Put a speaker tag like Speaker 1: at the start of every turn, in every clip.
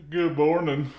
Speaker 1: Good morning.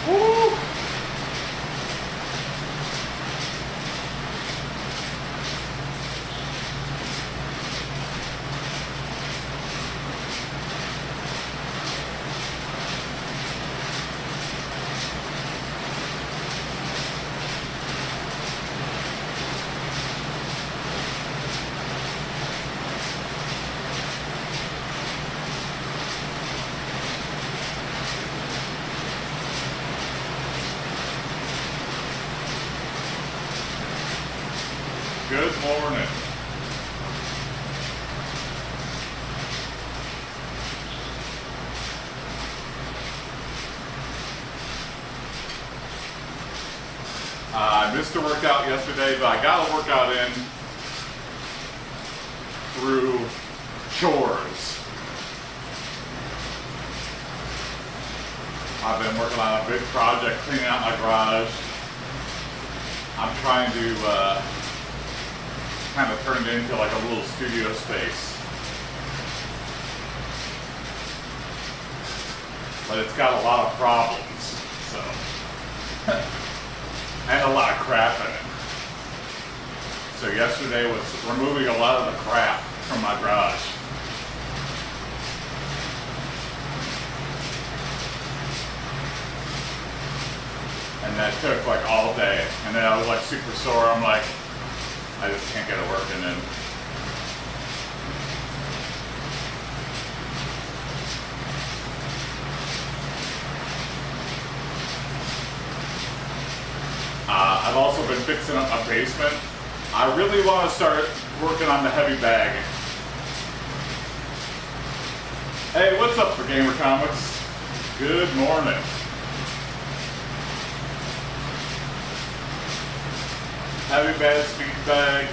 Speaker 1: Woo! Good morning. I missed a workout yesterday, but I got a workout in through chores. I've been working on a big project cleaning out my garage. I'm trying to kind of turn it into like a little studio space. But it's got a lot of problems, so. And a lot of crap in it. So yesterday was removing a lot of the crap from my garage. And that took like all day. And then I was like super sore. I'm like, I just can't get it working. And I've also been fixing up my basement. I really want to start working on the heavy bag. Hey, what's up for Gamer Comics? Good morning. Heavy bag, speed bag.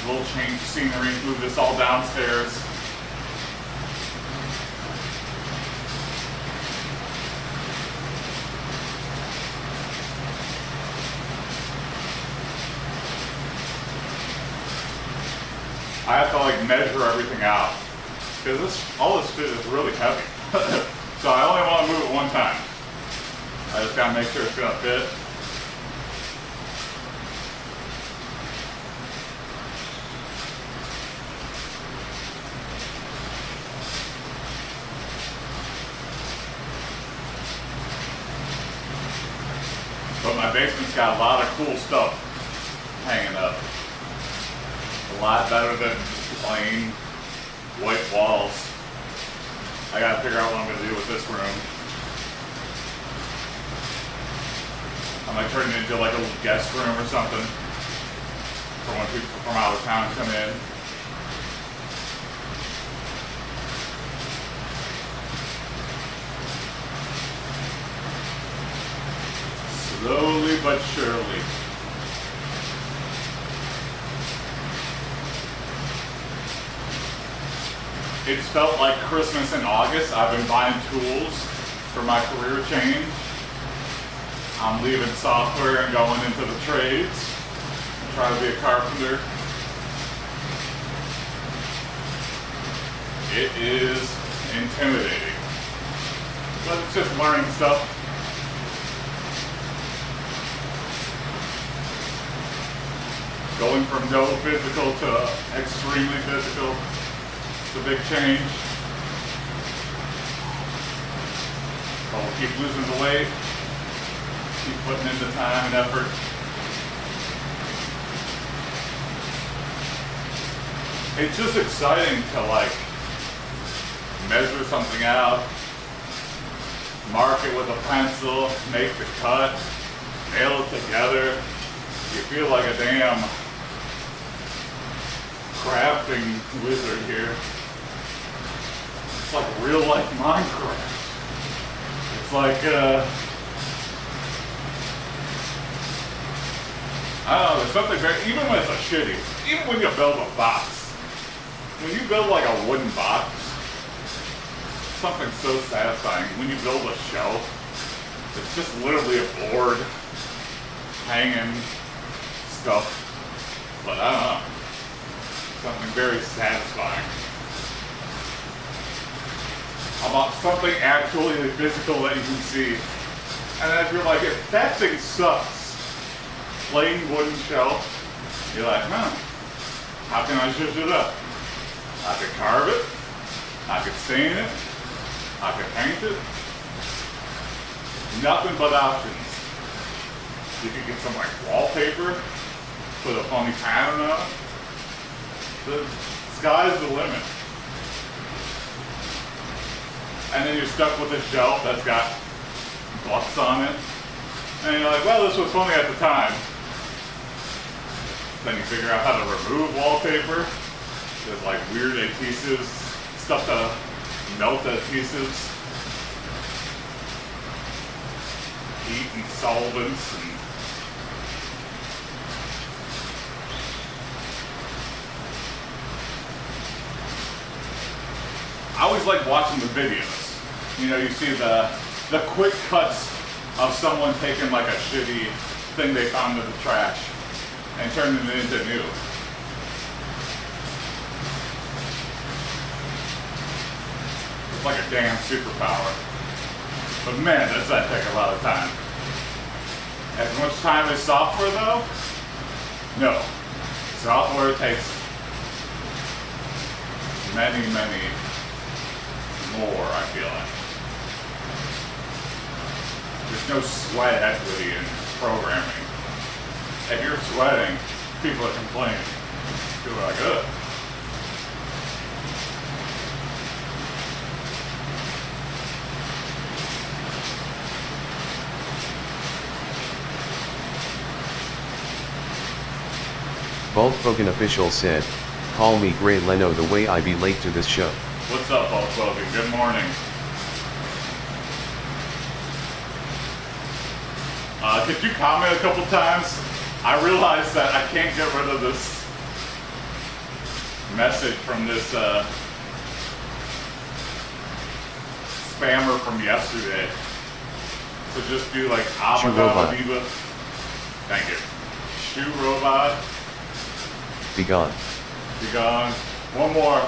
Speaker 1: A little change of scenery, move this all downstairs. I have to like measure everything out because all this shit is really heavy. So I only want to move it one time. I just gotta make sure it's gonna fit. But my basement's got a lot of cool stuff hanging up. A lot better than plain white walls. I gotta figure out what I'm gonna do with this room. I might turn it into like a little guest room or something for when people from out of town come in. Slowly but surely. It's felt like Christmas in August. I've been buying tools for my career change. I'm leaving software and going into the trades. Try to be a carpenter. It is intimidating. But it's just learning stuff. Going from no physical to extremely physical. It's a big change. But we'll keep losing the weight. Keep putting in the time and effort. it's just exciting to like measure something out, mark it with a pencil, make the cut, nail it together. You feel like a damn crafting wizard here. It's like real life Minecraft. It's like, I don't know, there's something very, even when it's a shitty, even when you build a box, when you build like a wooden box, something so satisfying. When you build a shelf, it's just literally a board, hanging stuff, but I don't know, something very satisfying about something actually physical that you can see. And if you're like, if that thing sucks, plain wooden shelf, you're like, how can I zhuzh it up? I could carve it, I could stain it, I could paint it. Nothing but options. You could get some like wallpaper, put a funny pattern on it. The sky's the limit. And then you're stuck with a shelf that's got bucks on it. And you're like, well, this was funny at the time. Then you figure out how to remove wallpaper. There's like weird adhesives, stuff to melt adhesives, heat and solvents, and I always like watching the videos. You know, you see the quick cuts of someone taking like a shitty thing they found in the trash and turning it into new. It's like a damn superpower. But man, does that take a lot of time. As much time as software though? No. Software takes many, many more, I feel like. There's no sweat equity in programming. If you're sweating, people are complaining. People are like, ugh.
Speaker 2: Volkswagen official said, "Call me Gray Leno the way I be late to this show."
Speaker 1: What's up, Volkswagen? Good morning. Could you comment a couple times? I realized that I can't get rid of this message from this spammer from yesterday. So just do like
Speaker 2: Shoe robot.
Speaker 1: Abba. Thank you. Shoe robot.
Speaker 2: Be gone.
Speaker 1: Be gone. One more.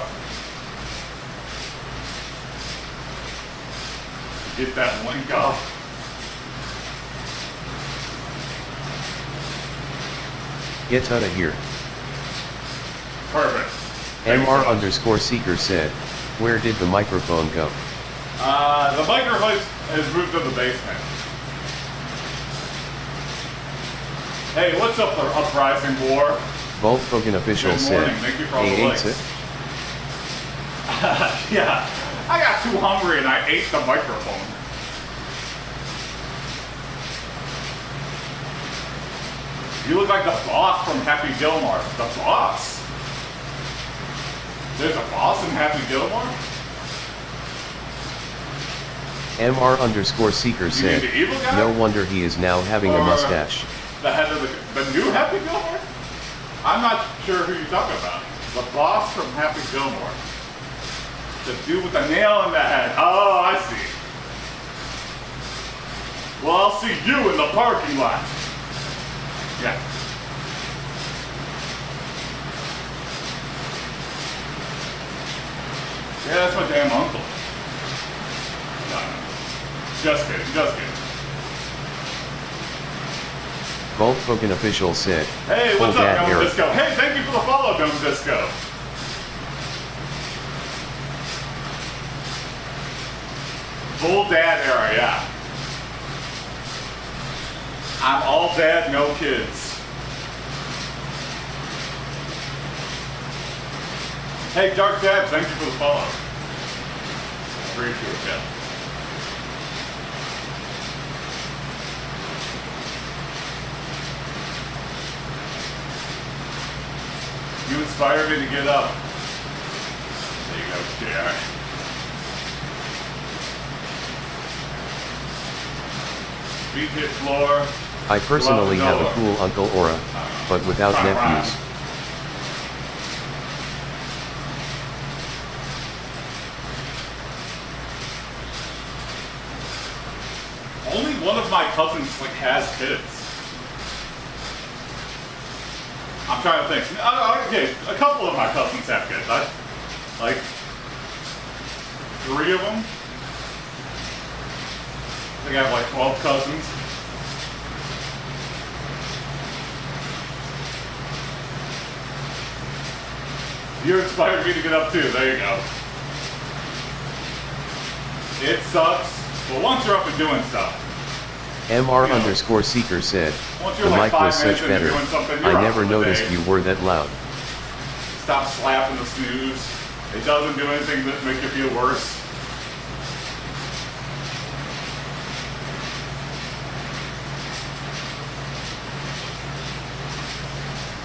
Speaker 1: Get that link off.
Speaker 2: Get outta here.
Speaker 1: Perfect.
Speaker 2: MR_seeker said, "Where did the microphone go?"
Speaker 1: The microphone has moved to the basement. Hey, what's up, the Uprising War?
Speaker 2: Volkswagen official
Speaker 1: Good
Speaker 2: said,
Speaker 1: morning. Thank you for all the
Speaker 2: "Hey, ain't
Speaker 1: likes."
Speaker 2: it?"
Speaker 1: Yeah, I got too hungry and I ate the microphone. You look like the boss from Happy Gilmore. The boss? There's a boss in Happy Gilmore?
Speaker 2: MR_seeker said,
Speaker 1: the evil guy?
Speaker 2: "No wonder he is now having a
Speaker 1: Or
Speaker 2: mustache."
Speaker 1: The head of the new Happy Gilmore? I'm not sure who you're talking about. The boss from Happy Gilmore. The dude with the nail in the head. Oh, I see. Well, I'll see you in the parking lot. Yeah. Yeah, that's my damn uncle. No. Just kidding, just kidding.
Speaker 2: Volkswagen official said,
Speaker 1: Hey,
Speaker 2: "Full
Speaker 1: what's up,
Speaker 2: dad
Speaker 1: Gnome
Speaker 2: Eric."
Speaker 1: Disco? Hey, thank you for the follow, Gnome Disco. Full dad era, yeah. I'm all dad, no kids. Hey, Dark Dad, thank you for the follow. Appreciate it. You inspired me to get up. There you go, JR. Feet hit floor.
Speaker 2: I personally have a cool uncle aura, but without nephews.
Speaker 1: Only one of my cousins like has kids. I'm trying to think. Okay, a couple of my cousins have kids. Like 3 of them. I think I have like 12 cousins. You inspired me to get up too. There you go. It sucks, but once you're up and doing stuff.
Speaker 2: MR_Seeker said, the
Speaker 1: like
Speaker 2: mic was
Speaker 1: 5 minutes
Speaker 2: such
Speaker 1: into
Speaker 2: better.
Speaker 1: doing something,
Speaker 2: I
Speaker 1: you're
Speaker 2: never
Speaker 1: up for the
Speaker 2: noticed
Speaker 1: day.
Speaker 2: you were that loud.
Speaker 1: Stop slapping the snooze. It doesn't do anything that make you feel worse.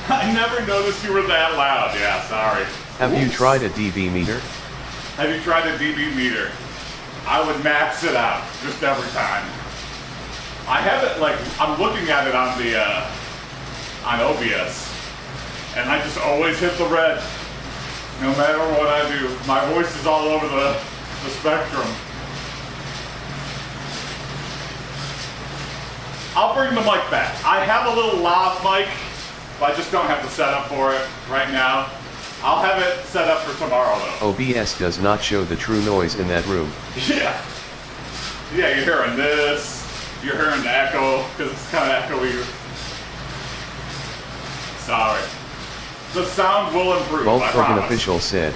Speaker 1: I never noticed you were that loud. Yeah, sorry.
Speaker 2: Have you tried a dB meter?
Speaker 1: Have you tried a dB meter? I would max it out just every time. I have it like, I'm looking at it on the, on OBS, and I just always hit the red, no matter what I do. My voice is all over the spectrum. I'll bring the mic back. I have a little lav mic, but I just don't have the setup for it right now. I'll have it set up for tomorrow though.
Speaker 2: OBS does not show the true noise in that room.
Speaker 1: Yeah. Yeah, you're hearing this. You're hearing the echo, because it's kind of echoey. Sorry. The sound will improve,
Speaker 2: Bolt
Speaker 1: I
Speaker 2: Hogan
Speaker 1: promise.
Speaker 2: official said,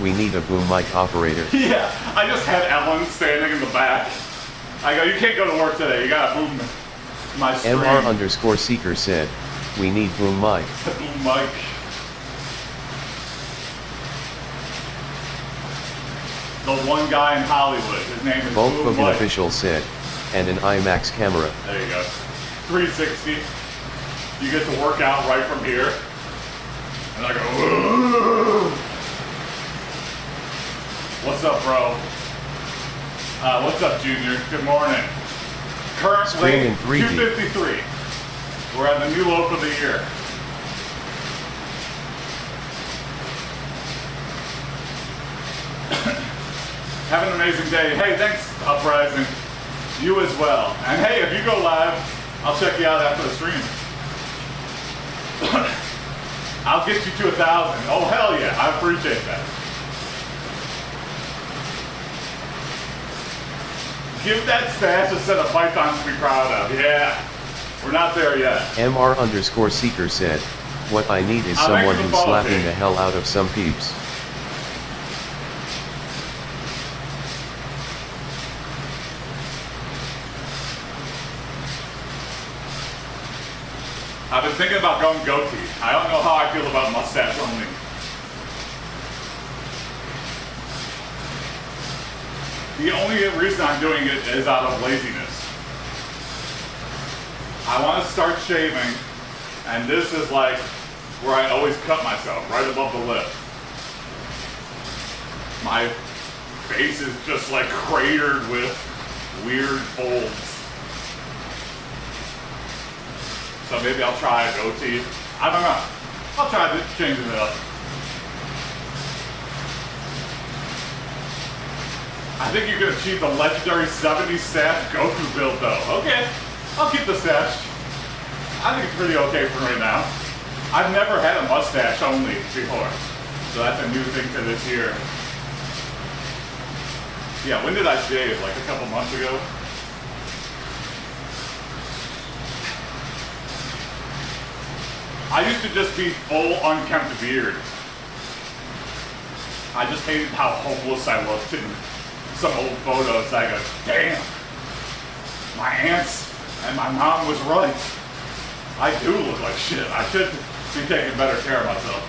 Speaker 2: we need a boom mic operator.
Speaker 1: Yeah, I just had Ellen standing in the back. I go, you can't go to work today. You gotta boom my stream.
Speaker 2: MR_Seeker said, we need boom mic.
Speaker 1: Boom mic. The one guy in Hollywood. His name is
Speaker 2: Bolt
Speaker 1: Boom
Speaker 2: Hogan
Speaker 1: Mike.
Speaker 2: official said, and an IMAX camera.
Speaker 1: There you go. 360. You get to work out right from here. And I go, "Whoa." What's up, bro? What's up, Junior? Good morning. Current
Speaker 2: Stream in
Speaker 1: rate,
Speaker 2: 3D.
Speaker 1: 253. We're at the new low for the year. Have an amazing day. Hey, thanks, Uprising. You as well. And hey, if you go live, I'll check you out after the stream. I'll get you to 1,000. Oh, hell yeah. I appreciate that. Give that stash a set of pythons to be proud of. Yeah. We're not there yet.
Speaker 2: MR_Seeker said, what I need is someone who's slapping the hell out of some peeps.
Speaker 1: I've been thinking about going goatee. I don't know how I feel about mustache only. The only reason I'm doing it is out of laziness. I want to start shaving, and this is like where I always cut myself, right above the lip. My face is just like cratered with weird folds. So maybe I'll try a goatee. I don't know. I'll try changing it up. I think you can achieve the legendary 70 stash Goku build though. Okay, I'll keep the stash. I think it's pretty okay for right now. I've never had a mustache only before. So that's a new thing to this year. Yeah, when did I shave? Like a couple months ago? I used to just be full unkempt beard. I just hated how homeless I looked in some old photos. I go, damn, my aunts and my mom was right. I do look like shit. I should be taking better care of myself.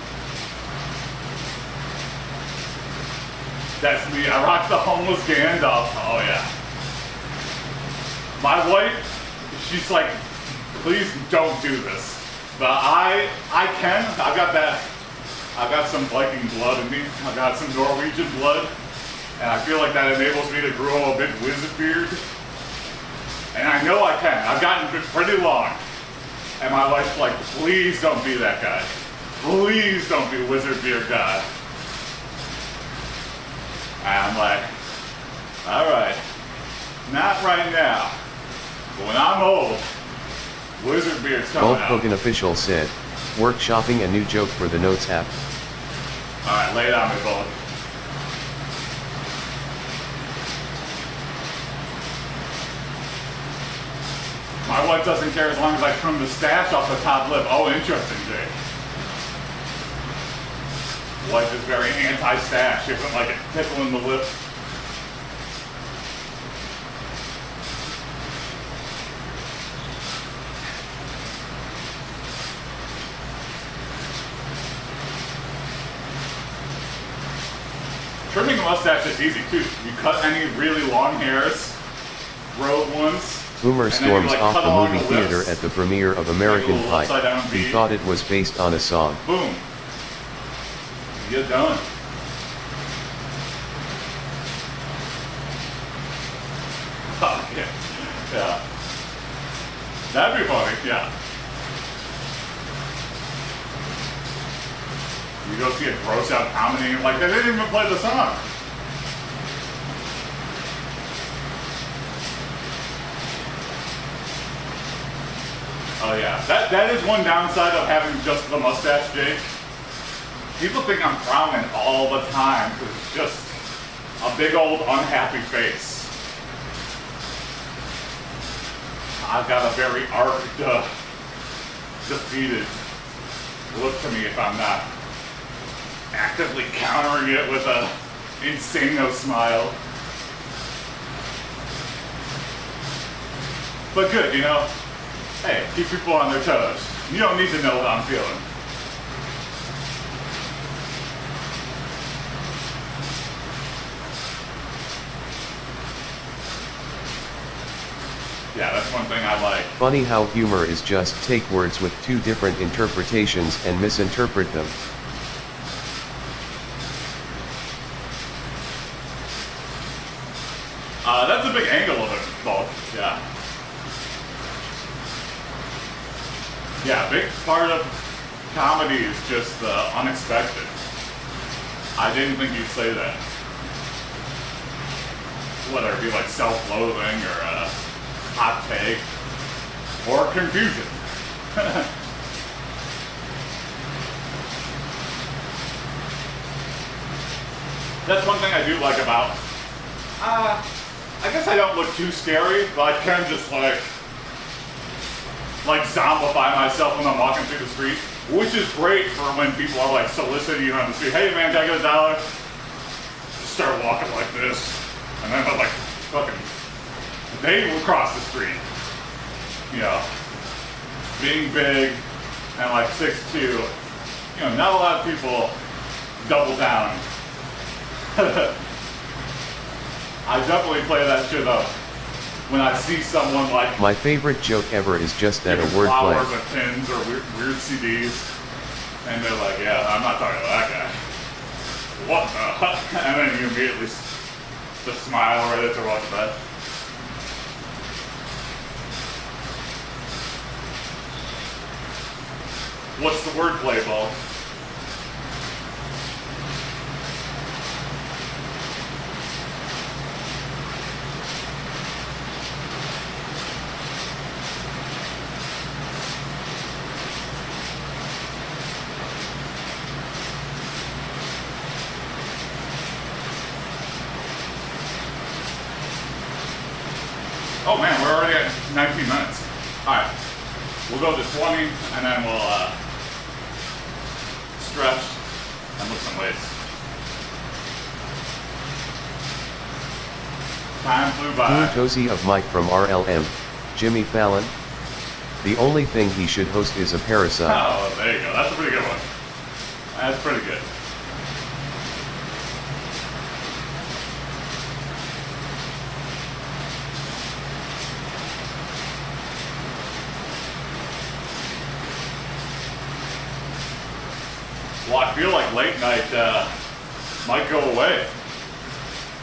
Speaker 1: That's me. I rock the homeless Gandalf. Oh yeah. My wife, she's like, please don't do this. But I can. I've got some Viking blood in me. I've got some Norwegian blood. And I feel like that enables me to grow a big wizard beard. And I know I can. I've gotten pretty long. And my wife's like, please don't be that guy. Please don't be wizard beard guy. And I'm like, all right, not right now. But when I'm old, wizard beard's coming
Speaker 2: Bulk
Speaker 1: out.
Speaker 2: Hogan Official said, workshopping a new joke for the Notes app.
Speaker 1: All right, lay it on me, Bulk. My wife doesn't care as long as I trim the stash off the top lip. Oh, interesting, Jake. Wife is very anti-stash. She doesn't like it tickling the lip. Trimming a mustache is easy too. You cut any really long hairs, road ones.
Speaker 2: Boomer
Speaker 1: and then
Speaker 2: storms
Speaker 1: you, like,
Speaker 2: off
Speaker 1: cut
Speaker 2: the
Speaker 1: along
Speaker 2: movie
Speaker 1: the
Speaker 2: theater
Speaker 1: lips.
Speaker 2: at the premiere of American
Speaker 1: little
Speaker 2: Pie.
Speaker 1: upside-down
Speaker 2: He
Speaker 1: V.
Speaker 2: thought it was based on a song.
Speaker 1: Boom. You get done. Oh, yeah. Yeah. That'd be funny, yeah. You go see a gross out comedy and you're like, they didn't even play the song. Oh yeah, that is one downside of having just the mustache, Jake. People think I'm frowning all the time because it's just a big old unhappy face. I've got a very arched, defeated look to me if I'm not actively countering it with a insano smile. But good, you know. Hey, keep people on their toes. You don't need to know what I'm feeling. Yeah, that's one thing I like.
Speaker 2: Funny how humor is just take words with two different interpretations and misinterpret them.
Speaker 1: That's a big angle of it, Bulk. Yeah. Yeah, a big part of comedy is just unexpected. I didn't think you'd say that. Whether it be like self-loathing or a hot take or confusion. That's one thing I do like about, I guess I don't look too scary, but I can just like zombify myself when I'm walking through the street, which is great for when people are like soliciting you on the street. Hey man, can I get $1? Just start walking like this, and then I'm like, fucking, they will cross the street. You know, being big and like 6'2", you know, not a lot of people double down. I definitely play that shit up when I see someone like
Speaker 2: My favorite joke ever is just that a
Speaker 1: giving
Speaker 2: wordplay.
Speaker 1: flowers or pins or weird CDs, and they're like, yeah, I'm not talking to that guy. What the? And then you immediately just smile right as they're walking by. What's the wordplay, Ball? Oh man, we're already at 19 minutes. Alright, we'll go to 20 and then we'll stretch and lift some weights. Time flew by.
Speaker 2: Tozy of Mike from RLM. Jimmy Fallon. The only thing he should host is a parasite.
Speaker 1: Oh, there you go. That's a pretty good one. That's pretty good. Well, I feel like late night might go away.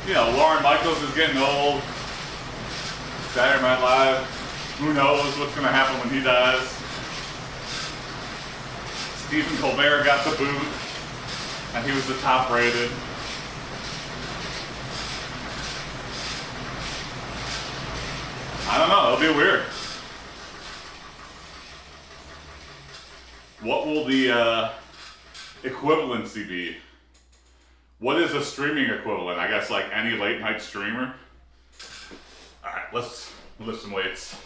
Speaker 1: You know, Lauren Michaels is getting old. Saturday Night Live, who knows what's going to happen when he dies. Stephen Colbert got the boot, and he was the top rated. I don't know, it'll be weird. What will the equivalency be? What is a streaming equivalent? I guess like any late night streamer. Alright, let's lift some weights.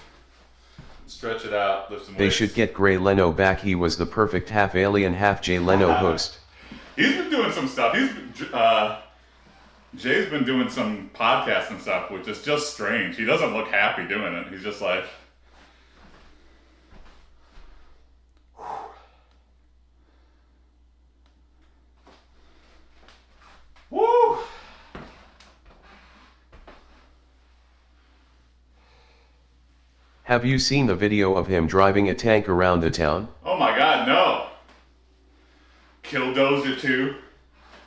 Speaker 1: Stretch it out, lift some weights.
Speaker 2: They should get Gray Leno back. He was the perfect half alien, half Jay Leno host.
Speaker 1: He's been doing some stuff. Jay's been doing some podcasts and stuff, which is just strange. He doesn't look happy doing it. He's just like... Woo!
Speaker 2: Have you seen the video of him driving a tank around the town?
Speaker 1: Oh my god, no! Killdozer 2.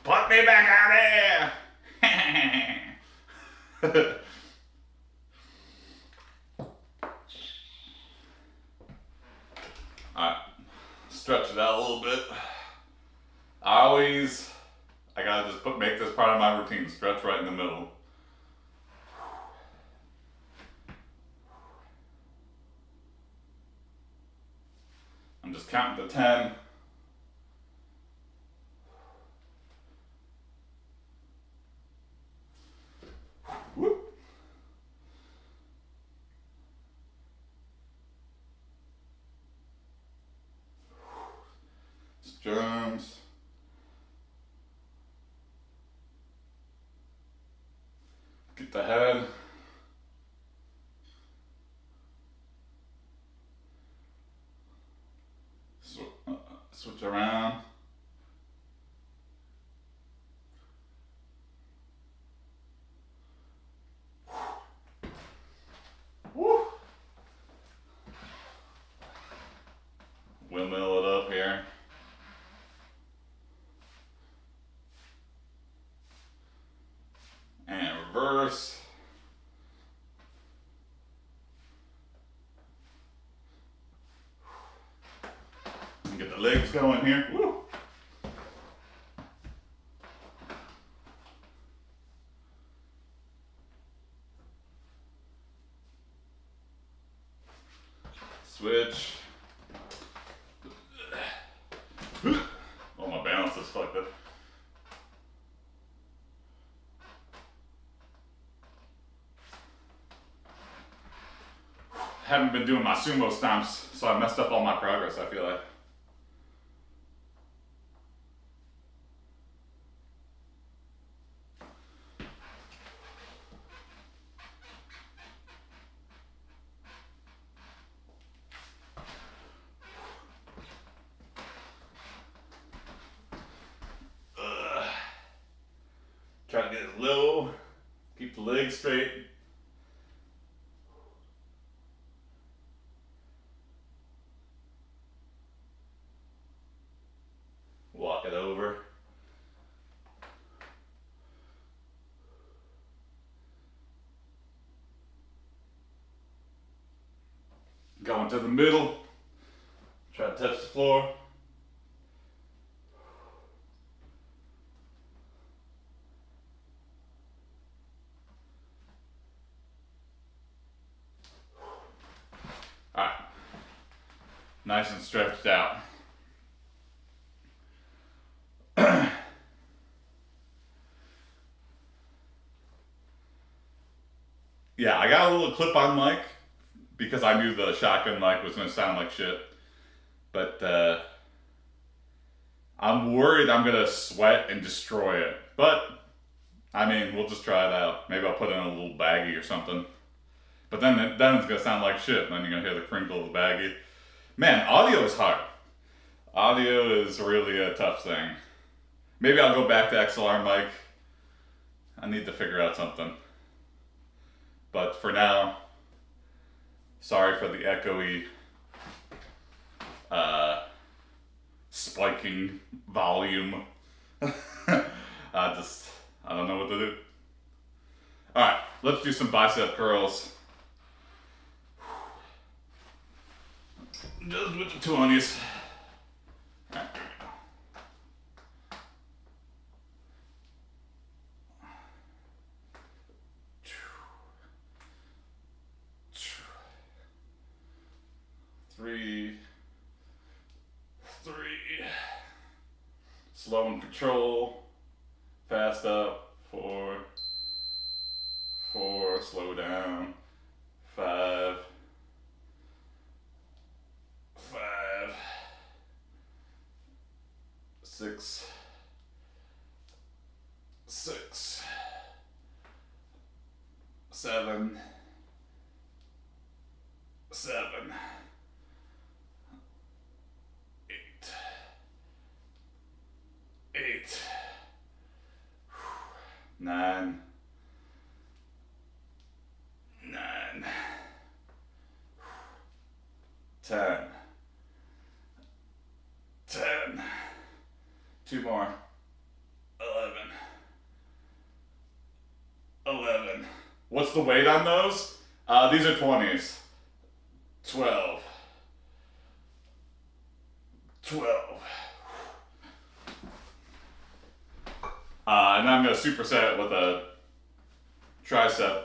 Speaker 1: Put me back out there! Alright, stretch it out a little bit. I gotta just make this part of my routine, stretch right in the middle. I'm just counting to 10. Whoop. Germs. Get the head. Switch around. Woo. Windmill it up here. And reverse. Get the legs going here. Woo. Switch. Oh, my balance is fucked up. Haven't been doing my sumo stomps, so I messed up all my progress, I feel like. Try to get it low, keep the legs straight. Walk it over. Go into the middle. Try to touch the floor. Alright. Nice and stretched out. Yeah, I got a little clip-on mic because I knew the shotgun mic was going to sound like shit. But I'm worried I'm going to sweat and destroy it. But, I mean, we'll just try it out. Maybe I'll put it in a little baggie or something. But then it's going to sound like shit. And then you're going to hear the crinkle of the baggie. Man, audio is hard. Audio is really a tough thing. Maybe I'll go back to XLR mic. I need to figure out something. But for now, sorry for the echoey spiking volume. I don't know what to do. Alright, let's do some bicep curls. Just with the 20s. Alright, there we go. 3, slow and control, fast up, 4, slow down, 5, 6, 7, 8, 9, 10, 2 more, 11. What's the weight on those? These are 20s. 12. And I'm going to superset it with a tricep.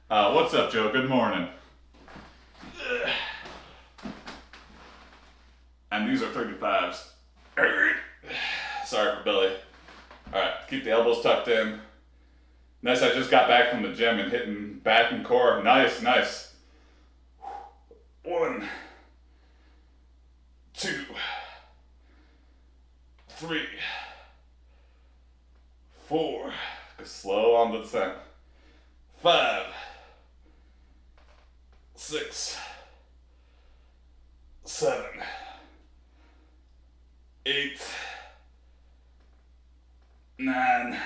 Speaker 1: What's up, Joe? Good morning. And these are 35s. Sorry for Billy. Alright, keep the elbows tucked in. Nice, I just got back from the gym and hitting back and core. Nice. 1, 2, 3, 4. Slow on the descent. 5, 6, 7, 8, 9,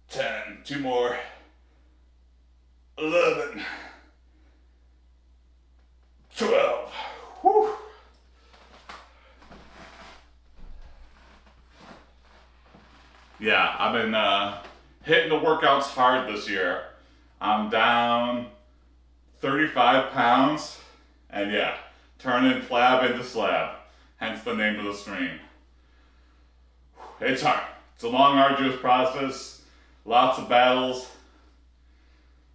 Speaker 1: 10. 2 more. 11, 12. Whew. Yeah, I've been hitting the workouts hard this year. I'm down 35 pounds, and yeah, turning Flab into Slab, hence the name of the stream. It's hard. It's a long, arduous process, lots of battles.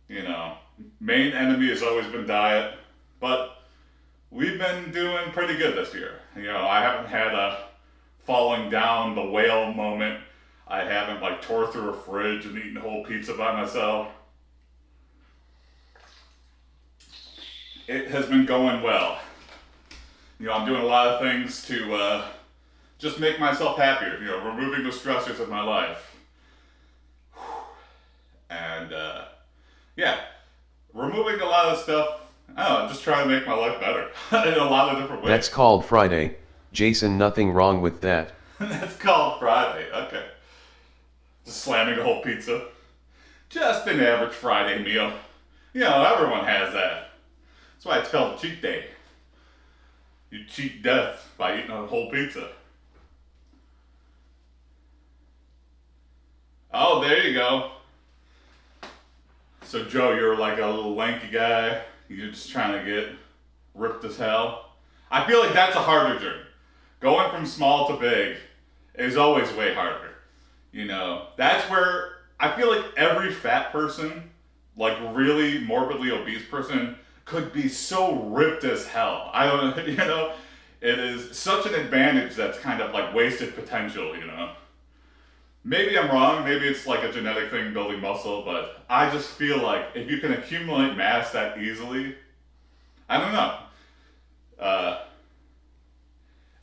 Speaker 1: You know, main enemy has always been diet, but we've been doing pretty good this year. You know, I haven't had a falling down the whale moment. I haven't like tore through a fridge and eaten a whole pizza by myself. It has been going well. You know, I'm doing a lot of things to just make myself happier, you know, removing the stressors of my life. And yeah, removing a lot of stuff, I don't know, just trying to make my life better in a lot of different ways.
Speaker 2: That's called Friday. Jason, nothing wrong with that.
Speaker 1: That's called Friday, okay. Just slamming a whole pizza. Just an average Friday meal. You know, everyone has that. That's why it's called a cheat day. You cheat death by eating a whole pizza. Oh, there you go. So Joe, you're like a little lanky guy. You're just trying to get ripped as hell. I feel like that's a harder journey. Going from small to big is always way harder. You know, that's where I feel like every fat person, like really morbidly obese person, could be so ripped as hell. I don't know, you know, it is such an advantage that's kind of like wasted potential, you know. Maybe I'm wrong, maybe it's like a genetic thing building muscle, but I just feel like if you can accumulate mass that easily, I don't know.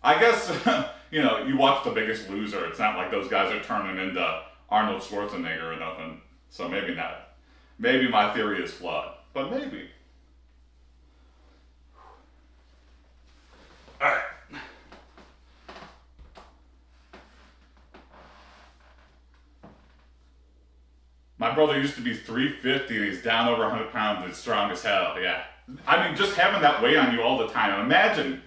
Speaker 1: I guess, you know, you watch The Biggest Loser, it's not like those guys are turning into Arnold Schwarzenegger or nothing, so maybe not. Maybe my theory is flawed, but maybe. Alright. My brother used to be 350 and he's down over 100 pounds and strong as hell. Yeah. I mean, just having that weight on you all the time. Imagine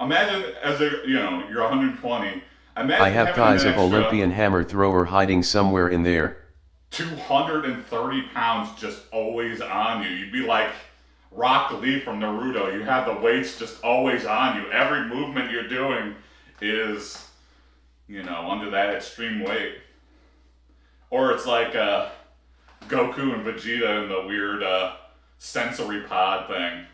Speaker 1: as a, you're 120. Imagine
Speaker 2: I have
Speaker 1: having
Speaker 2: thighs
Speaker 1: an
Speaker 2: of
Speaker 1: extra
Speaker 2: Olympian hammer thrower hiding somewhere in there.
Speaker 1: 230 pounds just always on you. You'd be like Rock Lee from Naruto. You have the weights just always on you. Every movement you're doing is, under that extreme weight. Or it's like Goku and Vegeta in the weird sensory pod thing.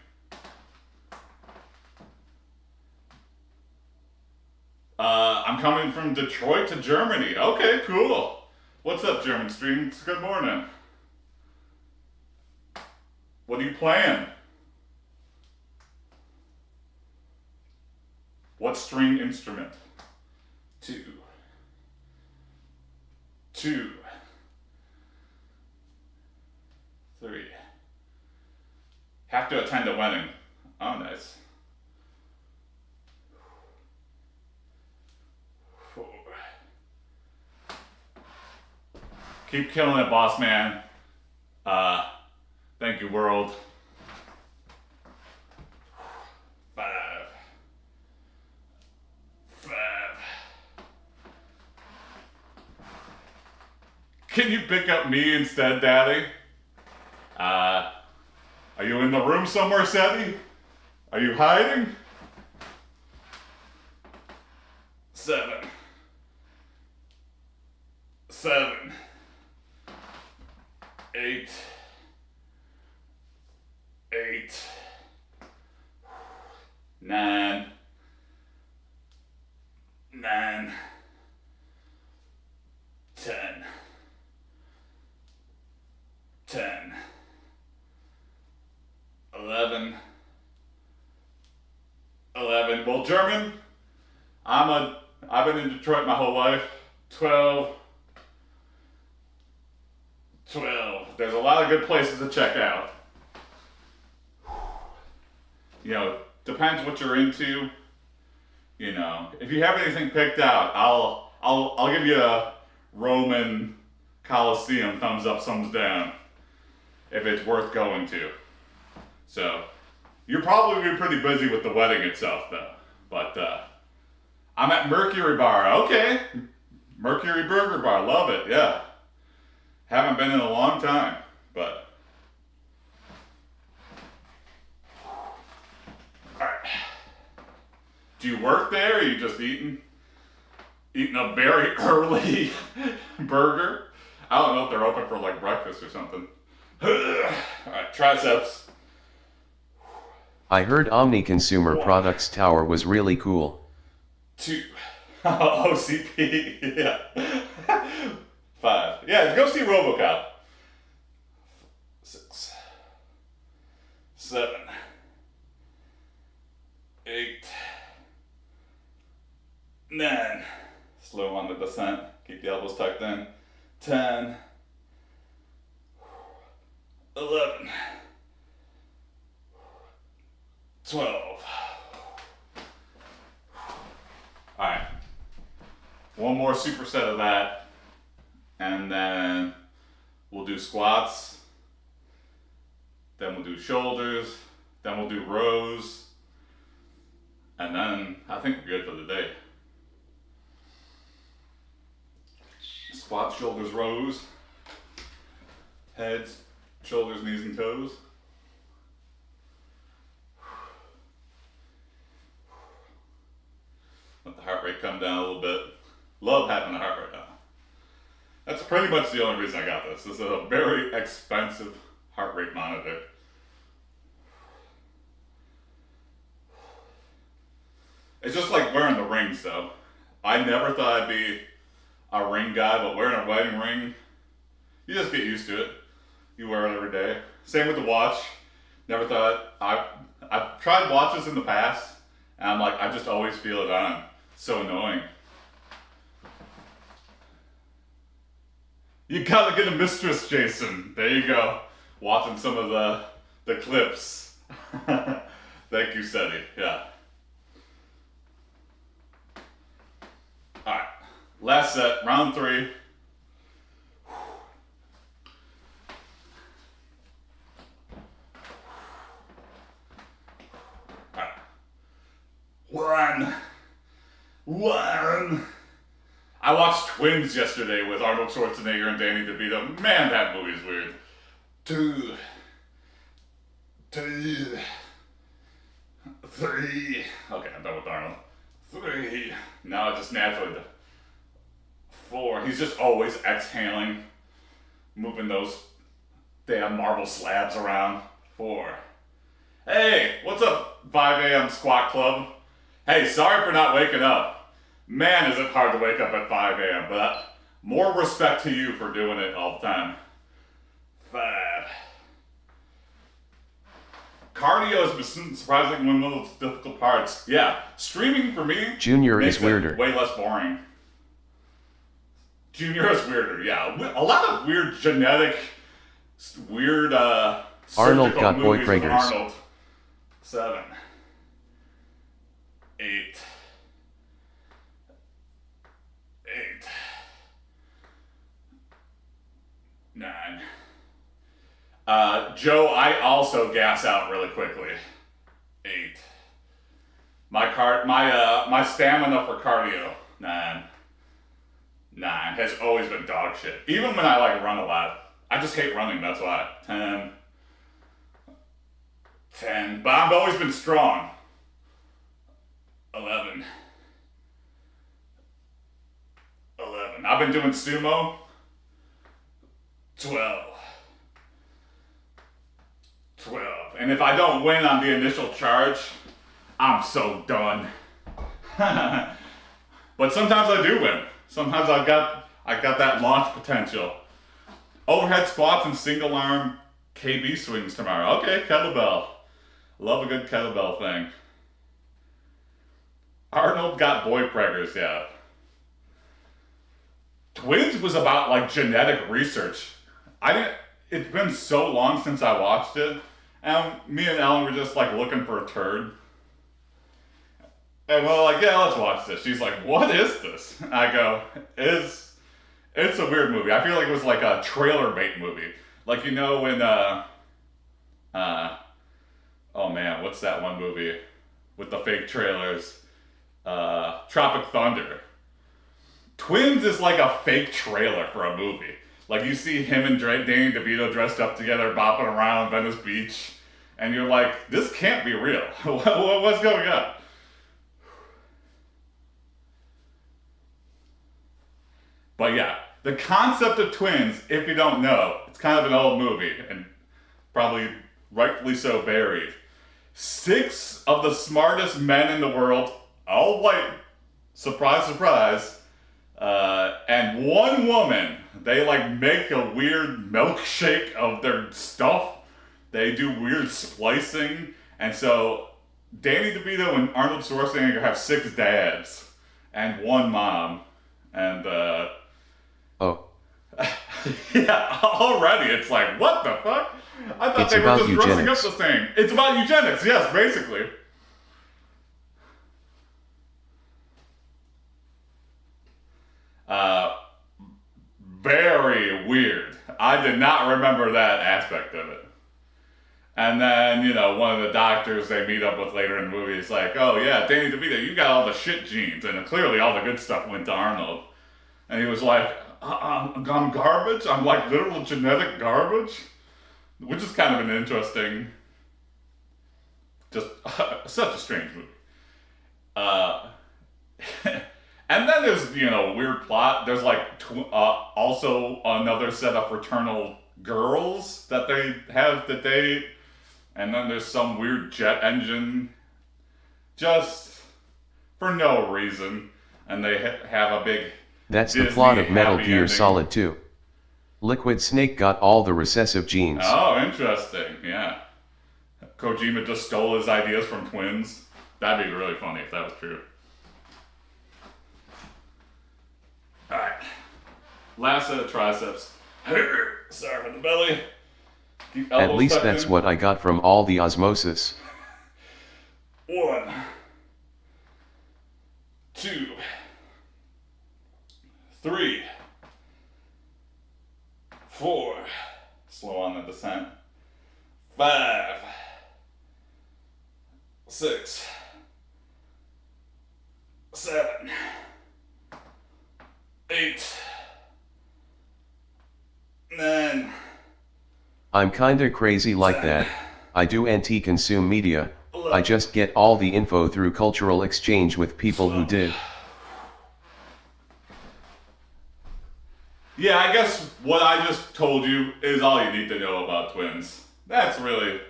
Speaker 1: I'm coming from Detroit to Germany. Okay, cool. What's up, German streams? Good morning. What are you playing? What string instrument? Two. Three. Have to attend a wedding. Oh, nice. 4. Keep killing it, boss man. Thank you, world. 5. Can you pick up me instead, Daddy? Are you in the room somewhere, Seti? Are you hiding? 7. 8. 9. 10. 11. Well, German, I've been in Detroit my whole life. 12. There's a lot of good places to check out. Depends what you're into. If you have anything picked out, I'll give you a Roman Colosseum thumbs up, thumbs down if it's worth going to. So, you'll probably be pretty busy with the wedding itself, though. But I'm at Mercury Bar. Okay, Mercury Burger Bar. Love it. Yeah, haven't been in a long time, but. Do you work there, or are you just eating a very early burger? I don't know if they're open for like breakfast or something. Alright, triceps.
Speaker 2: I heard Omni Consumer
Speaker 1: 1.
Speaker 2: Products Tower was really cool.
Speaker 1: 2. OCP, yeah. 5. Yeah, go see RoboCop. 6. 7. 8. 9. Slow on the descent. Keep the elbows tucked in. 10. 11. 12. Alright. One more superset of that. And then we'll do squats. Then we'll do shoulders. Then we'll do rows. And then I think we're good for the day. Squats, shoulders, rows. Heads, shoulders, knees, and toes. Let the heart rate come down a little bit. Love having the heart rate down. That's pretty much the only reason I got this. This is a very expensive heart rate monitor. It's just like wearing the rings, though. I never thought I'd be a ring guy, but wearing a wedding ring, you just get used to it. You wear it every day. Same with the watch. Never thought, I've tried watches in the past, and I'm like, I just always feel it on. So annoying. You gotta get a mistress, Jason. There you go. Watching some of the clips. Thank you, Seti. Yeah. Alright. Last set, round 3. One. I watched Twins yesterday with Arnold Schwarzenegger and Danny DeVito. Man, that movie's weird. Two. 3. Okay, I'm done with Arnold. 3. Now it just naturally. 4. He's just always exhaling, moving those damn marble slabs around. 4. Hey, what's up, 5 a.m. squat club? Hey, sorry for not waking up. Man, is it hard to wake up at 5 a.m., but more respect to you for doing it all the time. 5. Cardio is surprisingly one of those difficult parts. Yeah, streaming for me
Speaker 2: Junior
Speaker 1: makes
Speaker 2: is weirder.
Speaker 1: it way less boring. Junior is weirder, yeah. A lot of weird genetic, weird
Speaker 2: Arnold got boy
Speaker 1: movies with
Speaker 2: Kragers.
Speaker 1: Arnold. 7. 8. 9. Joe, I also gas out really quickly. 8. My stamina for cardio. 9. Has always been dog shit. Even when I like run a lot. I just hate running, that's why. 10. But I've always been strong. 11. I've been doing sumo. 12. And if I don't win on the initial charge, I'm so done. But sometimes I do win. Sometimes I got that launch potential. Overhead squats and single arm KB swings tomorrow. Okay, kettlebell. Love a good kettlebell thing. Arnold got boy preggers, yeah. Twins was about like genetic research. It's been so long since I watched it, and me and Ellen were just like looking for a turd. And we're like, yeah, let's watch this. She's like, what is this? I go, it's a weird movie. I feel like it was like a trailer bait movie. Like, you know when, oh man, what's that one movie with the fake trailers? Tropic Thunder. Twins is like a fake trailer for a movie. Like you see him and Danny DeVito dressed up together, bopping around Venice Beach, and you're like, this can't be real. What's going on? But yeah, the concept of twins, if you don't know, it's kind of an old movie, and probably rightfully so buried. 6 of the smartest men in the world, all white, surprise, surprise, and 1 woman, they like make a weird milkshake of their stuff. They do weird splicing, and so Danny DeVito and Arnold Schwarzenegger have 6 dads and 1 mom, and
Speaker 2: Oh.
Speaker 1: yeah, already it's like, what the fuck? I thought
Speaker 2: It's
Speaker 1: they were
Speaker 2: about
Speaker 1: just dressing up
Speaker 2: eugenics.
Speaker 1: the thing. It's about eugenics, yes, basically. Very weird. I did not remember that aspect of it. And then, you know, one of the doctors they meet up with later in the movie is like, oh yeah, Danny DeVito, you got all the shit genes. And clearly all the good stuff went to Arnold. And he was like, I'm garbage? I'm like literal genetic garbage? Which is kind of an interesting, just such a strange movie. And then there's, you know, weird plot. There's like also another set of fraternal girls that they have that date. And then there's some weird jet engine just for no reason. And they have a big
Speaker 2: That's
Speaker 1: Disney
Speaker 2: the plot of Metal
Speaker 1: happy
Speaker 2: Gear
Speaker 1: ending.
Speaker 2: Solid 2. Liquid Snake got all the recessive genes.
Speaker 1: Oh, interesting. Yeah. Kojima just stole his ideas from twins. That'd be really funny if that was true. Alright. Last set of triceps. Sorry for the belly. Keep
Speaker 2: At
Speaker 1: elbows
Speaker 2: least
Speaker 1: tucked
Speaker 2: that's
Speaker 1: in.
Speaker 2: what I got from all the osmosis.
Speaker 1: 1, 2, 3, 4. Slow on the descent. 5, 6, 7, 8, 9.
Speaker 2: I'm kinda crazy like that. I do anti-consume media. I just get all the info through cultural exchange with people who did.
Speaker 1: Yeah, I guess what I just told you is all you need to know about twins. That's really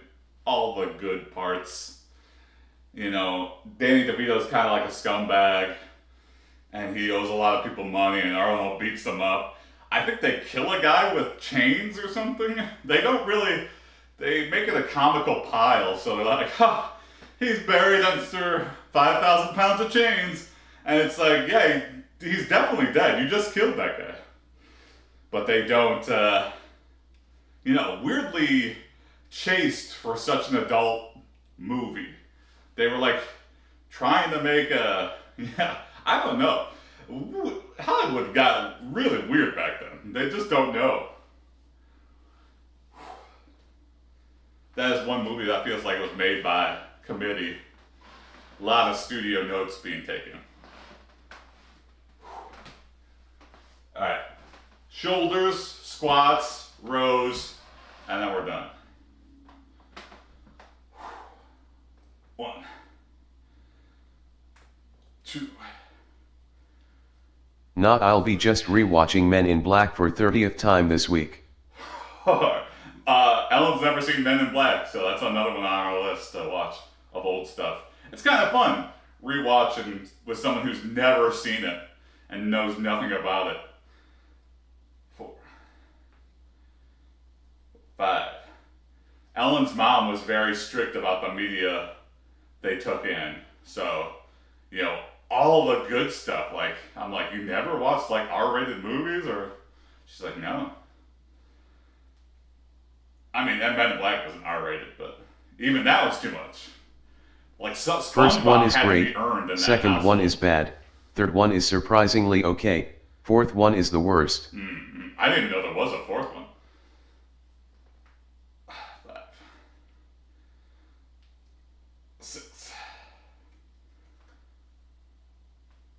Speaker 1: all the good parts. You know, Danny DeVito's kind of like a scumbag, and he owes a lot of people money, and Arnold beats them up. I think they kill a guy with chains or something. They don't really, they make it a comical pile, so they're like, ha, he's buried under 5,000 pounds of chains. And it's like, yeah, he's definitely dead. You just killed that guy. But they don't, weirdly chased for such an adult movie. They were like trying to make I don't know. Hollywood got really weird back then. They just don't know. That is one movie that feels like it was made by committee. A lot of studio notes being taken. Alright. Shoulders, squats, rows, and then we're done. 1, 2.
Speaker 2: Not I'll be just rewatching Men in Black for 30th time this week.
Speaker 1: Ellen's never seen Men in Black, so that's another one on our list to watch of old stuff. It's kind of fun rewatching with someone who's never seen it and knows nothing about it. 4, 5. Ellen's mom was very strict about the media they took in. So, all the good stuff, like, I'm like, you never watched, like, R-rated movies? Or, she's like, no. I mean, that Men in Black wasn't R-rated, but even that was too much. Like,
Speaker 2: First one is great, second
Speaker 1: house.
Speaker 2: one is bad, third one is surprisingly okay, fourth one is the worst.
Speaker 1: I didn't even know there was a fourth one. 5, 6,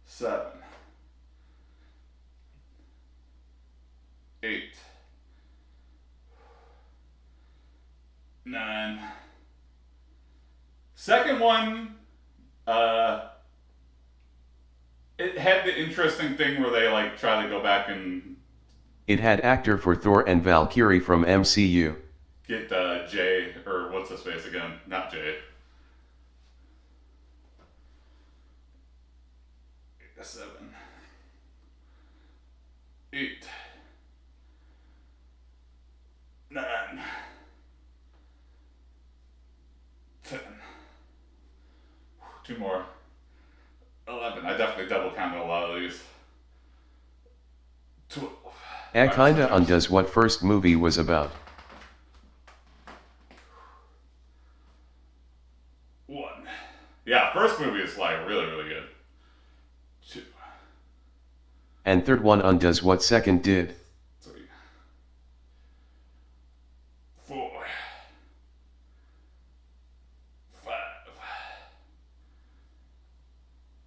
Speaker 1: 7, 8, 9. Second one, it had the interesting thing where they like try to go back and
Speaker 2: It had actor for Thor and Valkyrie from MCU.
Speaker 1: get Jay, or what's his face again? Not Jay. 7, 8, 9, 10. 2 more. 11. I definitely double counted a lot of these. 12.
Speaker 2: It kinda undoes what first movie was about.
Speaker 1: 1. Yeah, first movie is like really, really good. 2.
Speaker 2: And third one undoes what second did.
Speaker 1: 3. 4. 5.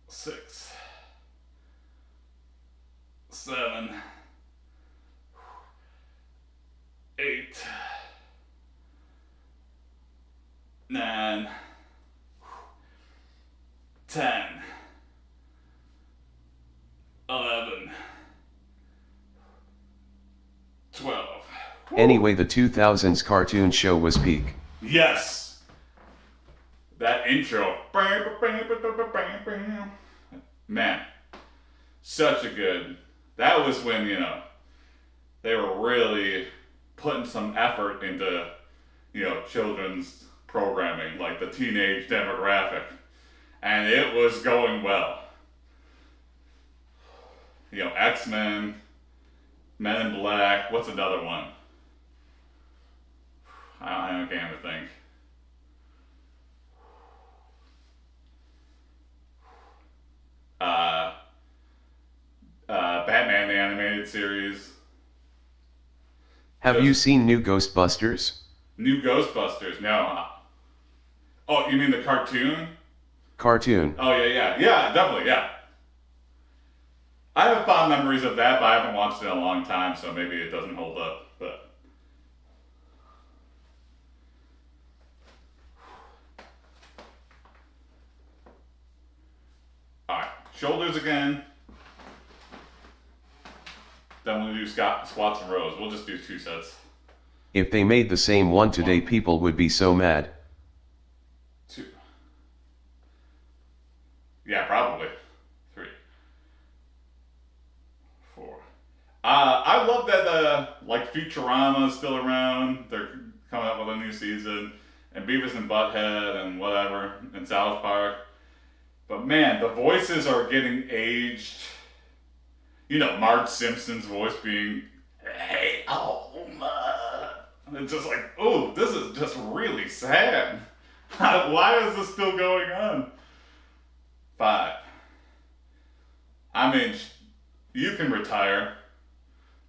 Speaker 1: 6. 7. 8. 9. 10. 11. 12.
Speaker 2: Anyway, the 2000s cartoon show was peak.
Speaker 1: Yes! That intro. Man. Such a good. That was when, they were really putting some effort into, children's programming, like the teenage demographic. And it was going well. X-Men, Men in Black, what's another one? I can't even think. Batman the Animated Series.
Speaker 2: Have you seen new Ghostbusters?
Speaker 1: New Ghostbusters, no. Oh, you mean the cartoon?
Speaker 2: Cartoon.
Speaker 1: Oh, yeah. Yeah, definitely, yeah. I have fond memories of that, but I haven't watched it in a long time, so maybe it doesn't hold up. But all right, shoulders again. Then we'll do squats and rows. We'll just do 2 sets.
Speaker 2: If they made the same one today, people would be so mad.
Speaker 1: 2. Yeah, probably. 3. 4. I love that like Futurama's still around. They're coming up with a new season, and Beavis and Butthead and whatever, and South Park. But man, the voices are getting aged. You know, Marge Simpson's voice being, hey, Alma. It's just like, oh, this is just really sad. Why is this still going on? 5. I mean, you can retire.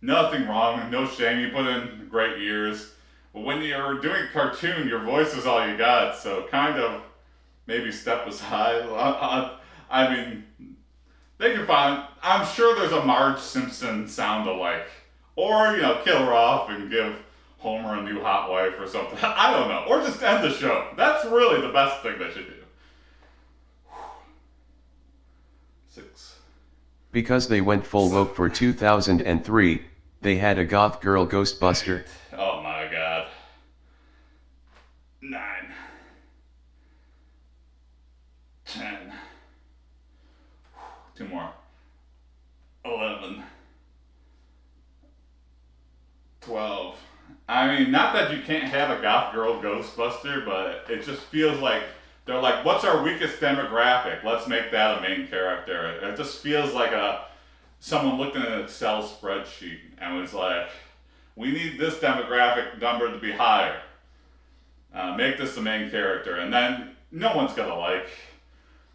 Speaker 1: Nothing wrong, no shame. You put in great years. But when you're doing a cartoon, your voice is all you got. So kind of maybe step aside. I mean, they can find, I'm sure there's a Marge Simpson sound alike. Or, you know, kill her off and give Homer a new hot wife or something. I don't know. Or just end the show. That's really the best thing they should do. 6.
Speaker 2: Because they went full woke for 2003, they had a goth girl Ghostbuster.
Speaker 1: Oh my god. 9. 10. 2 more. 11. 12. I mean, not that you can't have a goth girl Ghostbuster, but it just feels like they're like, what's our weakest demographic? Let's make that a main character. It just feels like someone looked at an Excel spreadsheet and was like, we need this demographic number to be higher. Make this the main character. And then no one's gonna like.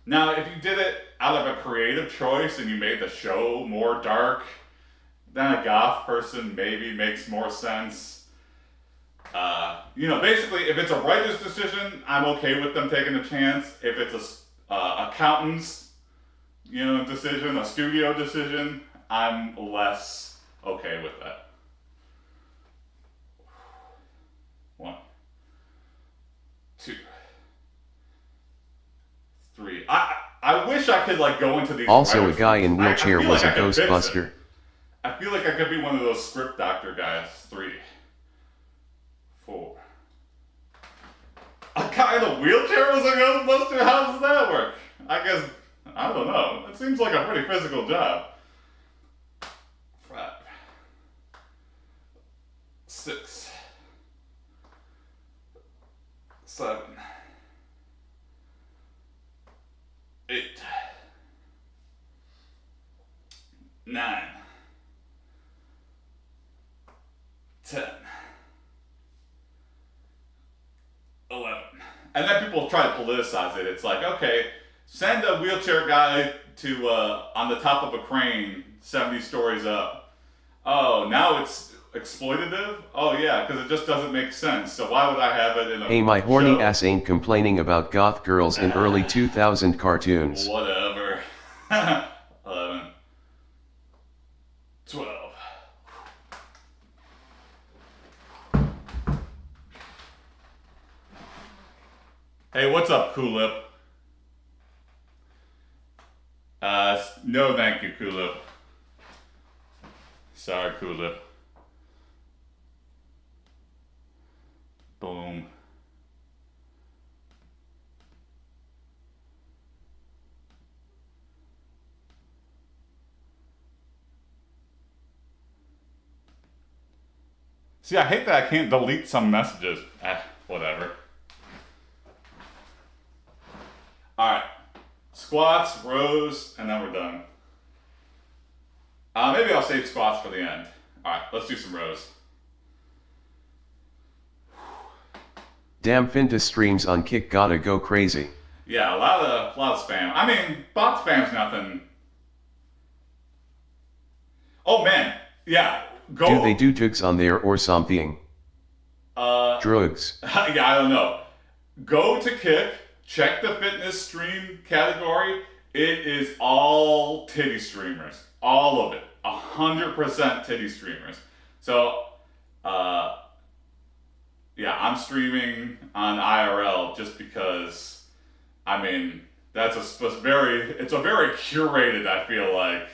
Speaker 1: Now, if you did it out of a creative choice and you made the show more dark, then a goth person maybe makes more sense. You know, basically, if it's a writer's decision, I'm okay with them taking a chance. If it's a accountant's, you know, decision, a studio decision, I'm less okay with that. 1, 2, 3. I wish I could like go into these.
Speaker 2: Also, a guy in wheelchair was a Ghostbuster.
Speaker 1: I feel like I could be one of those script doctor guys. 3, 4. A guy in a wheelchair was a Ghostbuster? How does that work? I guess, I don't know. It seems like a pretty physical job. 5, 6, 7, 8, 9, 10, 11. And then people try to politicize it. It's like, okay, send a wheelchair guy to on the top of a crane 70 stories up. Oh, now it's exploitative? Oh yeah, because it just doesn't make sense. So why would I have it in a
Speaker 2: Hey, my horny
Speaker 1: show?
Speaker 2: ass ain't complaining about goth girls in early 2000 cartoons.
Speaker 1: Whatever. 11, 12. Hey, what's up, Coolip? No thank you, Coolip. Sorry, Coolip. Boom. See, I hate that I can't delete some messages. Whatever. Alright. Squats, rows, and then we're done. Maybe I'll save squats for the end. Alright, let's do some rows.
Speaker 2: Damn, Finta streams on Kick gotta go crazy.
Speaker 1: Yeah, a lot of spam. I mean, bot spam's nothing. Oh man, yeah. Go.
Speaker 2: Do they do drugs on there or something? Drugs.
Speaker 1: Yeah, I don't know. Go to Kick, check the fitness stream category. It is all titty streamers. all of it, 100% titty streamers. So, yeah, I'm streaming on IRL just because, I mean, it's a very curated, I feel like,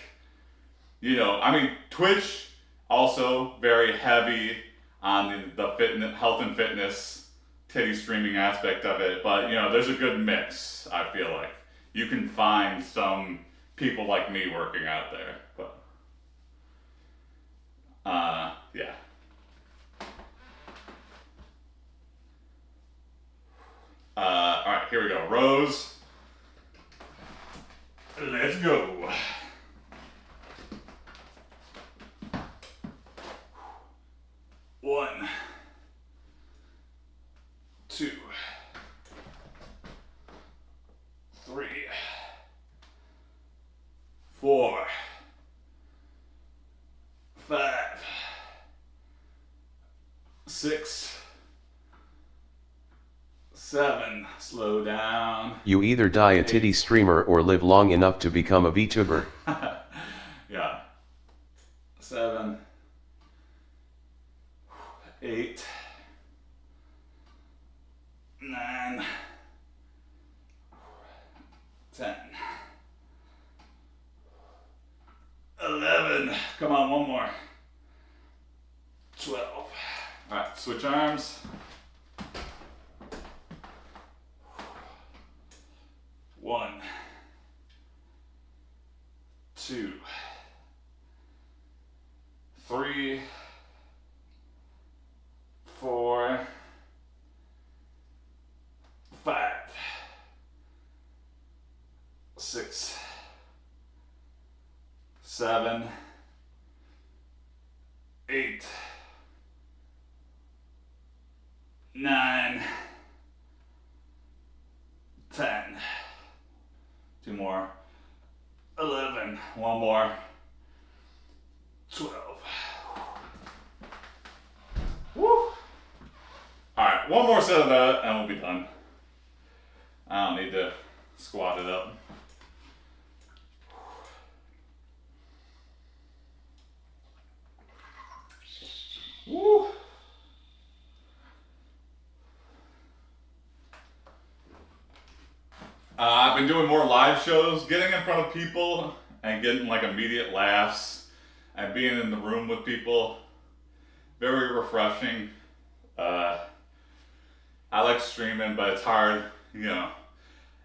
Speaker 1: you know, I mean, Twitch also very heavy on the fitness, health and fitness, titty streaming aspect of it, but, you know, there's a good mix, I feel like. You can find some people like me working out there, but, yeah. Alright, here we go. Rows. Let's go. One, two, three, four, five, six, seven. Slow down.
Speaker 2: You either die a titty streamer or live long enough to become a VTuber.
Speaker 1: Yeah. 7, 8, 9, 10, 11. Come on, one more. 12. All right, switch arms. 1, 2, 3, 4, 5, 6, 7, 8, 9, 10. 2 more. 11. 1 more. 12. Woo! Alright, one more set of that and we'll be done. I don't need to squat it up. Woo! I've been doing more live shows, getting in front of people and getting like immediate laughs and being in the room with people. Very refreshing. I like streaming, but it's hard, you know.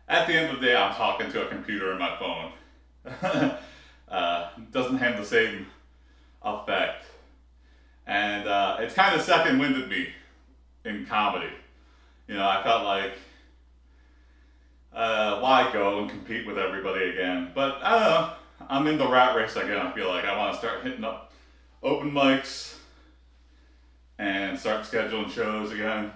Speaker 1: At the end of the day, I'm talking to a computer and my phone. Doesn't have the same effect. And it's kind of second-winded me in comedy. You know, I felt like, why go and compete with everybody again? But I don't know, I'm in the rat race again. I feel like I want to start hitting up open mics and start scheduling shows again.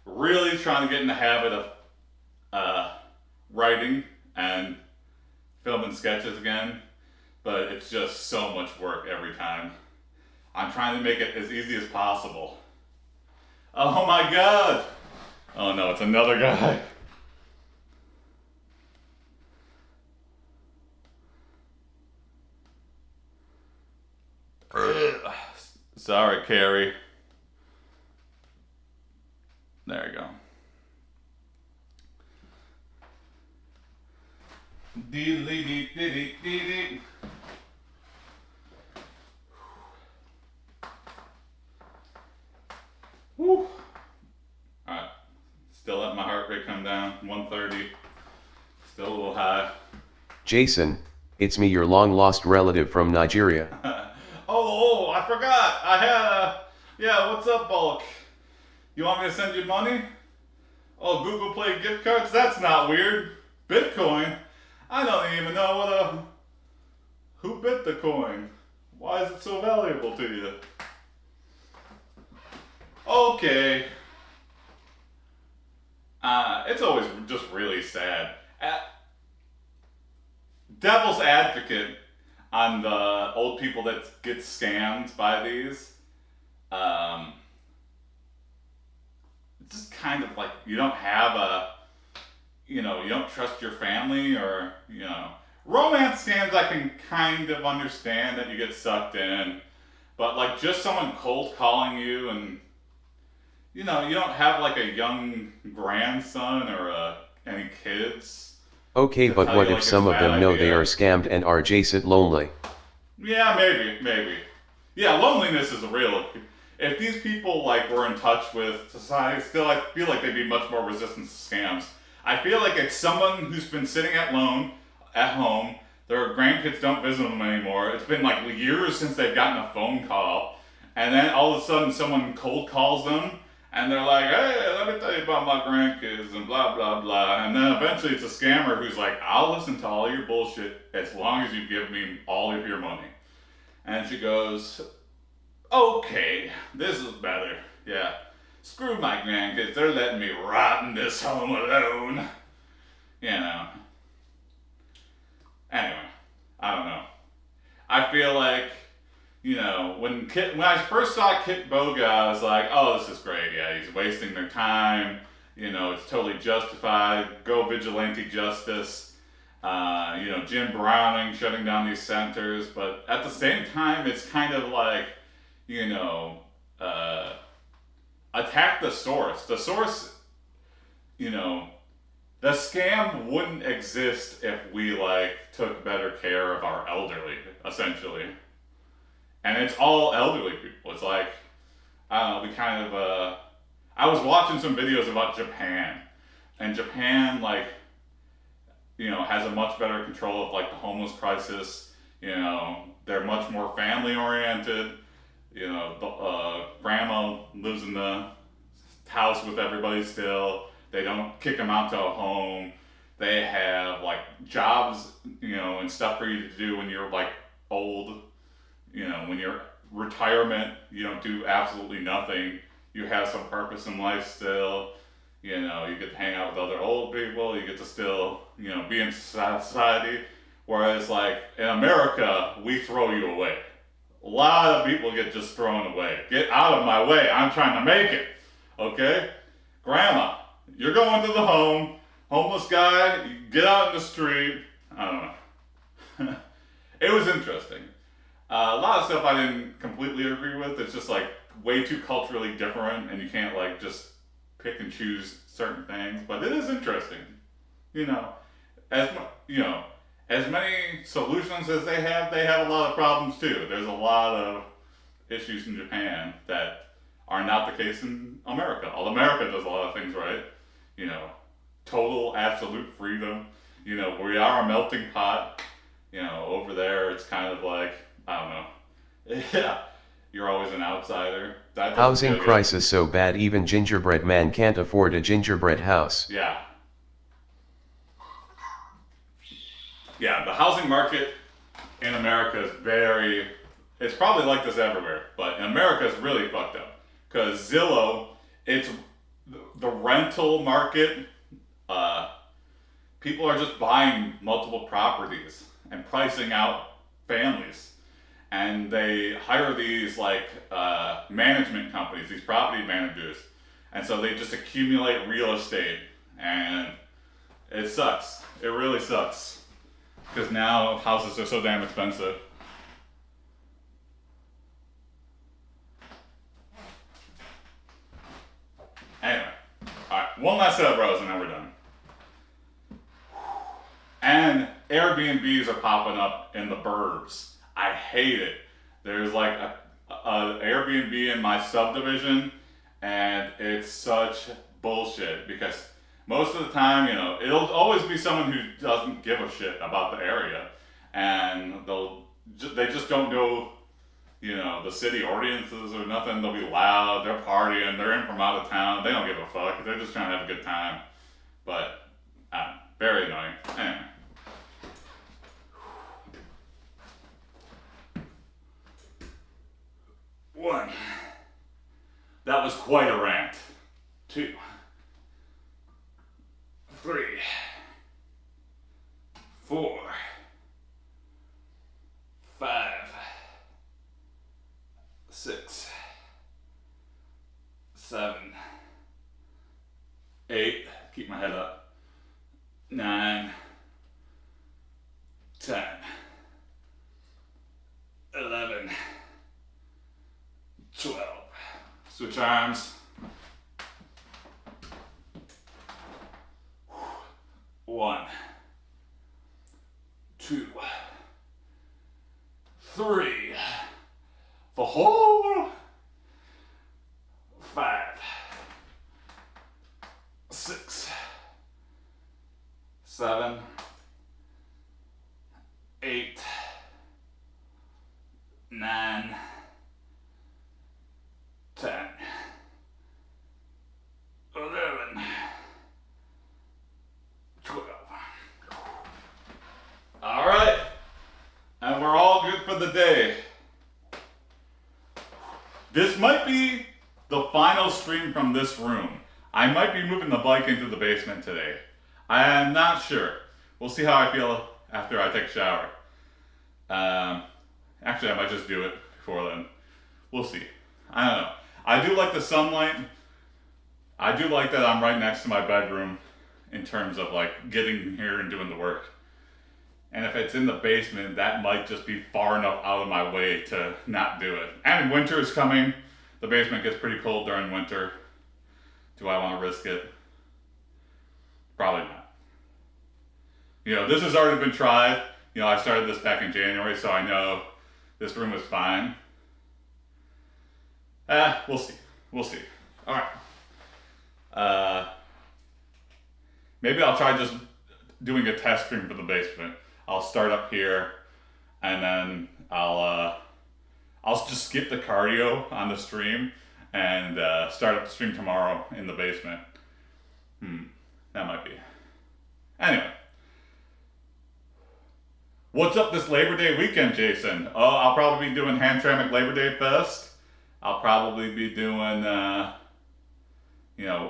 Speaker 1: Really trying to get in the habit of writing and filming sketches again, but it's just so much work every time. I'm trying to make it as easy as possible. Oh my god! Oh no, it's another guy. Sorry, Carrie. There you go. Dee-dee-dee-dee-dee-dee. Woo. Alright. Still letting my heart rate come down. 130. Still a little high.
Speaker 2: Jason, it's me, your long-lost relative from Nigeria.
Speaker 1: Oh, I forgot. I had yeah, what's up, Bulk? You want me to send you money? Oh, Google Play gift cards? That's not weird. Bitcoin? I don't even know who bit the coin? Why is it so valuable to you? Okay. It's always just really sad. Devil's advocate on the old people that get scammed by these. just kind of like you don't have a, you don't trust your family, or romance scams I can kind of understand that you get sucked in, but like just someone cold calling you, and you don't have like a young grandson or any kids
Speaker 2: Okay,
Speaker 1: to
Speaker 2: but
Speaker 1: tell you
Speaker 2: what if
Speaker 1: like it's a
Speaker 2: some of
Speaker 1: bad
Speaker 2: them know they are
Speaker 1: idea.
Speaker 2: scammed and are adjacent lonely?
Speaker 1: Yeah, maybe. Yeah, loneliness is real. If these people like were in touch with society, still I feel like they'd be much more resistant to scams. I feel like it's someone who's been sitting at home. Their grandkids don't visit them anymore. It's been like years since they've gotten a phone call, and then all of a sudden someone cold calls them, and they're like, "Hey, let me tell you about my grandkids," and blah blah blah. And then eventually it's a scammer who's like, "I'll listen to all your bullshit as long as you give me all of your money." And she goes, "Okay, this is better. Yeah. Screw my grandkids. They're letting me rot in this home alone." You know. Anyway, I don't know. I feel like, when I first saw Kit Boga, I was like, oh, this is great. Yeah, he's wasting their time. It's totally justified. Go vigilante justice. Jim Browning shutting down these centers. But at the same time, it's kind of like, attack the source. The source, the scam wouldn't exist if we took better care of our elderly, essentially. And it's all elderly people. It's like, I don't know, we kind of I was watching some videos about Japan. And Japan has a much better control of the homeless crisis. They're much more family oriented. Grandma lives in the house with everybody still. They don't kick them out to a home. They have jobs, and stuff for you to do when you're old. When you're retirement, you don't do absolutely nothing. You have some purpose in life still. You get to hang out with other old people. You get to still, be in society. Whereas in America, we throw you away. A lot of people get just thrown away. Get out of my way. I'm trying to make it. Okay? Grandma, you're going to the home. Homeless guy, you get out in the street. I don't know. It was interesting. A lot of stuff I didn't completely agree with. It's just way too culturally different, and you can't just pick and choose certain things. But it is interesting. As as many solutions as they have a lot of problems too. There's a lot of issues in Japan that are not the case in America. Although America does a lot of things right. Total absolute freedom. We are a melting pot. Over there it's kind of I don't know. Yeah, you're always an outsider. That doesn't
Speaker 2: Housing
Speaker 1: feel good.
Speaker 2: crisis so bad even gingerbread man can't afford a gingerbread house.
Speaker 1: Yeah. Yeah, the housing market in America is it's probably like this everywhere, but in America it's really fucked up. Because Zillow, it's the rental market, people are just buying multiple properties and pricing out families. And they hire these management companies, these property managers. And so they just accumulate real estate. And it sucks. It really sucks. Because now houses are so damn expensive. Anyway, alright, one last set of rows and then we're done. And Airbnbs are popping up in the burbs. I hate it. There's a Airbnb in my subdivision, and it's such bullshit because most of the time, it'll always be someone who doesn't give a shit about the area, and they just don't know, the city ordinances or nothing. They'll be loud, they're partying, they're in from out of town, they don't give a fuck, they're just trying to have a good time. But, very annoying. Anyway. One. That was quite a rant. 2. 3. 4. 5. 6. 7. 8, keep my head up, 9, 10, 11, 12. Switch arms. 1, 2, 3, 4, 5, 6, 7, 8, 9, 10, 11, 12. All right, and we're all good for the day. This might be the final stream from this room. I might be moving the bike into the basement today. I am not sure. We'll see how I feel after I take a shower. Actually, I might just do it before then. We'll see. I don't know. I do like the sunlight. I do like that I'm right next to my bedroom in terms of like getting here and doing the work. And if it's in the basement, that might just be far enough out of my way to not do it. And winter is coming. The basement gets pretty cold during winter. Do I want to risk it? Probably not. You know, this has already been tried. You know, I started this back in January, so I know this room is fine. We'll see. We'll see. All right. Maybe I'll try just doing a test stream for the basement. I'll start up here, and then I'll just skip the cardio on the stream and start up the stream tomorrow in the basement. That might be. Anyway. What's up this Labor Day weekend, Jason? Oh, I'll probably be doing Hamtramck Labor Day Fest. I'll probably be doing,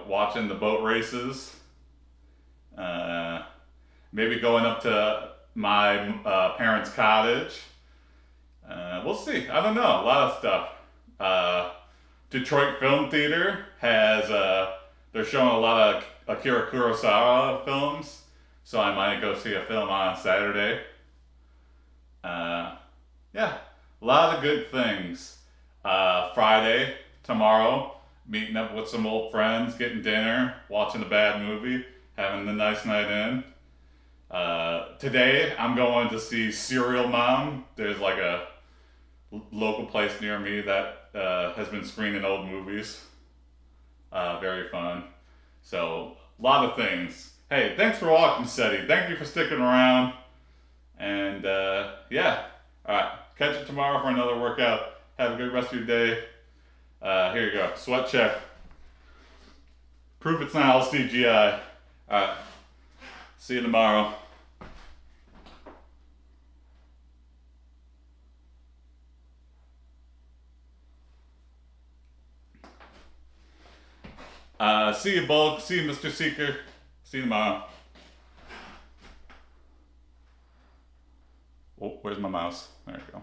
Speaker 1: watching the boat races. Maybe going up to my parents' cottage. We'll see. I don't know. A lot of stuff. Detroit Film Theater has, they're showing a lot of Akira Kurosawa films. So I might go see a film on Saturday. Yeah, a lot of good things. Friday, tomorrow, meeting up with some old friends, getting dinner, watching a bad movie, having a nice night in. Today, I'm going to see Serial Mom. There's like a local place near me that has been screening old movies. Very fun. So, a lot of things. Hey, thanks for watching, SETI. Thank you for sticking around. And yeah, all right, catch you tomorrow for another workout. Have a good rest of your day. Here you go, sweat check. Proof it's not all CGI. All right, see you tomorrow. See you, Bulk. See you, Mr. Seeker. See you tomorrow. Oh, where's my mouse? There you go.